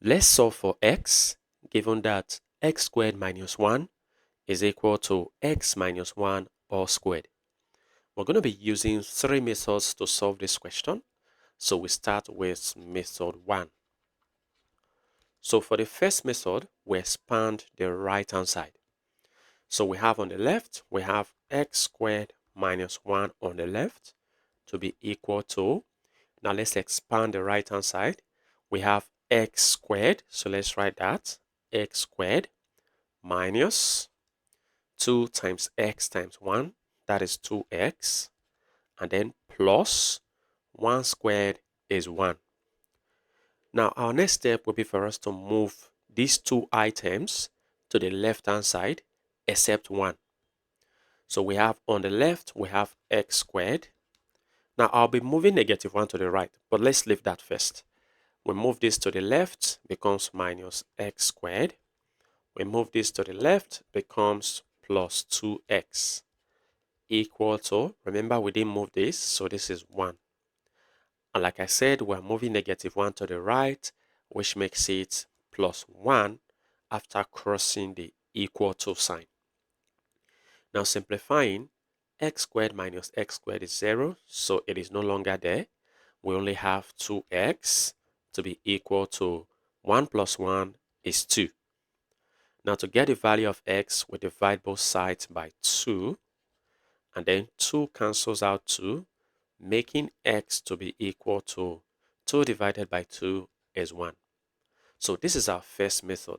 Let's solve for x, given that x squared minus 1 is equal to x minus 1 all squared. We're going to be using three methods to solve this question. So we start with method 1. So for the first method, we expand the right-hand side. So we have on the left, we have x squared minus 1 on the left to be equal to, now let's expand the right-hand side. We have x squared, so let's write that, x squared minus 2 times x times 1, that is 2x, and then plus 1 squared is 1. Now our next step will be for us to move these two items to the left-hand side except 1. So we have on the left, we have x squared. Now I'll be moving negative 1 to the right, but let's leave that first. We move this to the left, becomes minus x squared. We move this to the left, becomes plus 2x equal to, remember we didn't move this, so this is 1. And like I said, we're moving negative 1 to the right, which makes it plus 1 after crossing the equal to sign. Now simplifying, x squared minus x squared is 0, so it is no longer there. We only have 2x to be equal to 1 plus 1 is 2. Now to get the value of x, we divide both sides by 2, and then 2 cancels out 2, making x to be equal to 2 divided by 2 is 1. So this is our first method.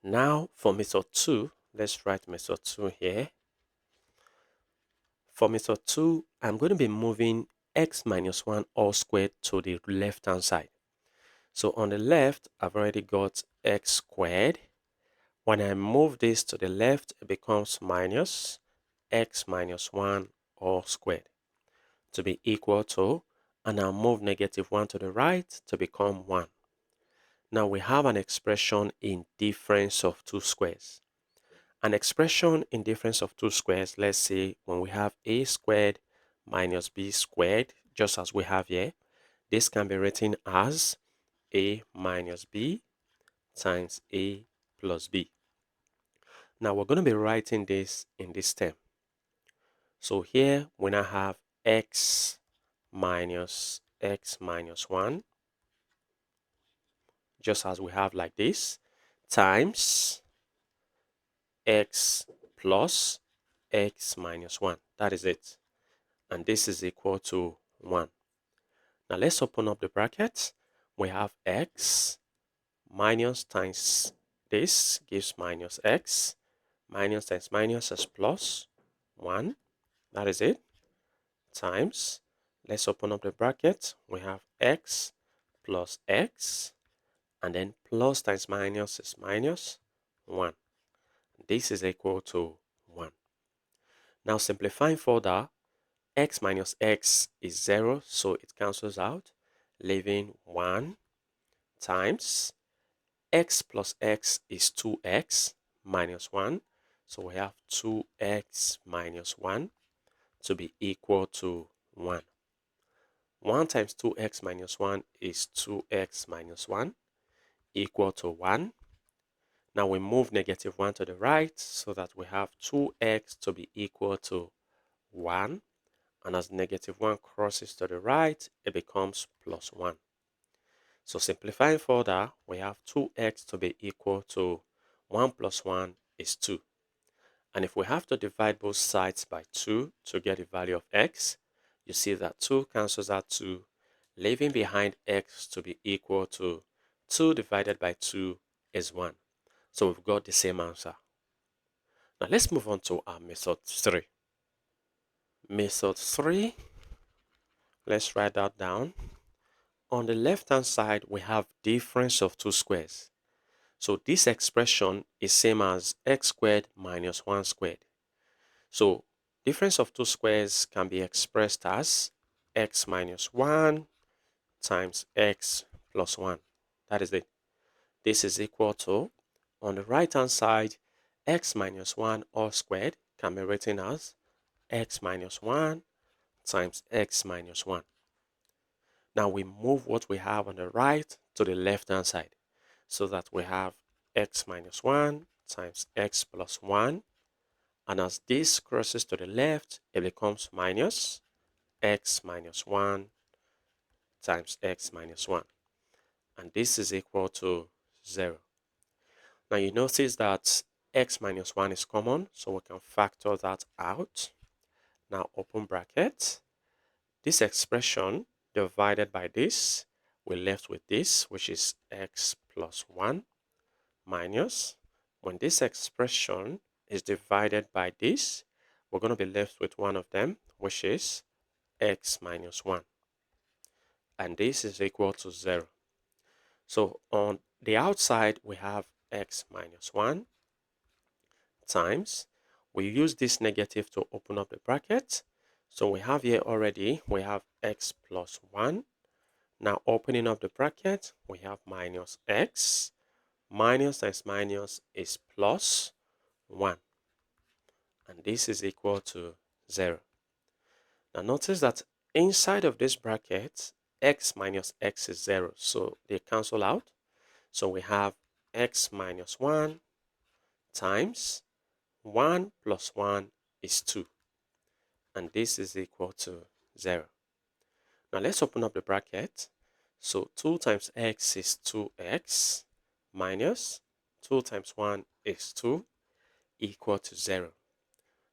Now for method 2, let's write method 2 here. For method 2, I'm going to be moving x minus 1 all squared to the left-hand side. So on the left, I've already got x squared. When I move this to the left, it becomes minus x minus 1 all squared to be equal to, and I'll move negative 1 to the right to become 1. Now we have an expression in difference of two squares. An expression in difference of two squares, let's say when we have a squared minus b squared, just as we have here, this can be written as a minus b times a plus b. Now we're going to be writing this in this term. So here we now have x minus 1, just as we have like this, times x plus x minus 1. That is it. And this is equal to 1. Now let's open up the brackets. We have x minus times this gives minus x. Minus times minus is plus 1. That is it. Times, let's open up the bracket. We have x plus x. And then plus times minus is minus 1. This is equal to 1. Now simplifying further, x minus x is 0, so it cancels out, leaving 1 times x plus x is 2x minus 1. So we have 2x minus 1 to be equal to 1. 1 times 2x minus 1 is 2x minus 1 equal to 1. Now we move negative 1 to the right so that we have 2x to be equal to 1. And as negative 1 crosses to the right, it becomes plus 1. So simplifying further, we have 2x to be equal to 1 plus 1 is 2. And if we have to divide both sides by 2 to get the value of x, you see that 2 cancels out 2, leaving behind x to be equal to 2 divided by 2 is 1. So we've got the same answer. Now let's move on to our method 3. Method 3, let's write that down. On the left-hand side, we have difference of two squares. So this expression is same as x squared minus 1 squared. So difference of two squares can be expressed as x minus 1 times x plus 1. That is it. This is equal to, on the right-hand side, x minus 1 all squared can be written as x minus 1 times x minus 1. Now we move what we have on the right to the left-hand side. so that we have x minus 1 times x plus 1. And as this crosses to the left, it becomes minus x minus 1 times x minus 1. And this is equal to 0. Now you notice that x minus 1 is common, so we can factor that out. Now open bracket. This expression divided by this, we're left with this, which is x plus 1 minus. When this expression is divided by this, we're going to be left with one of them, which is x minus 1. And this is equal to 0. So on the outside, we have x minus 1 times. We use this negative to open up the bracket. So we have here already, we have x plus 1. Now opening up the bracket, we have minus x. Minus times minus is plus 1. And this is equal to 0. Now notice that inside of this bracket, x minus x is 0. So they cancel out. So we have x minus 1 times 1 plus 1 is 2. And this is equal to 0. Now let's open up the bracket. So 2 times x is 2x minus 2 times 1 is 2 equal to 0.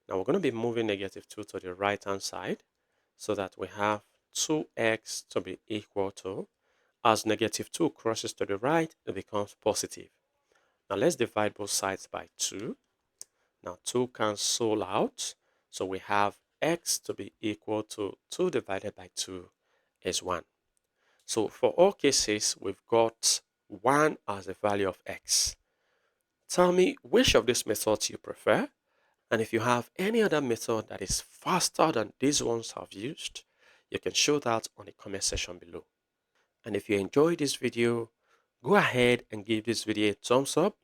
Now we're going to be moving negative 2 to the right hand side so that we have 2x to be equal to, as negative 2 crosses to the right, it becomes positive. Now let's divide both sides by 2. Now 2 cancel out, so we have x to be equal to 2 divided by 2 is 1. So for all cases, we've got 1 as the value of x. Tell me which of these methods you prefer, and if you have any other method that is faster than these ones I've used, you can show that on the comment section below. And if you enjoyed this video, go ahead and give this video a thumbs up,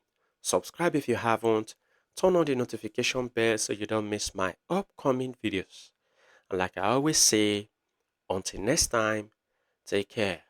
subscribe if you haven't, turn on the notification bell so you don't miss my upcoming videos. And like I always say, until next time, take care.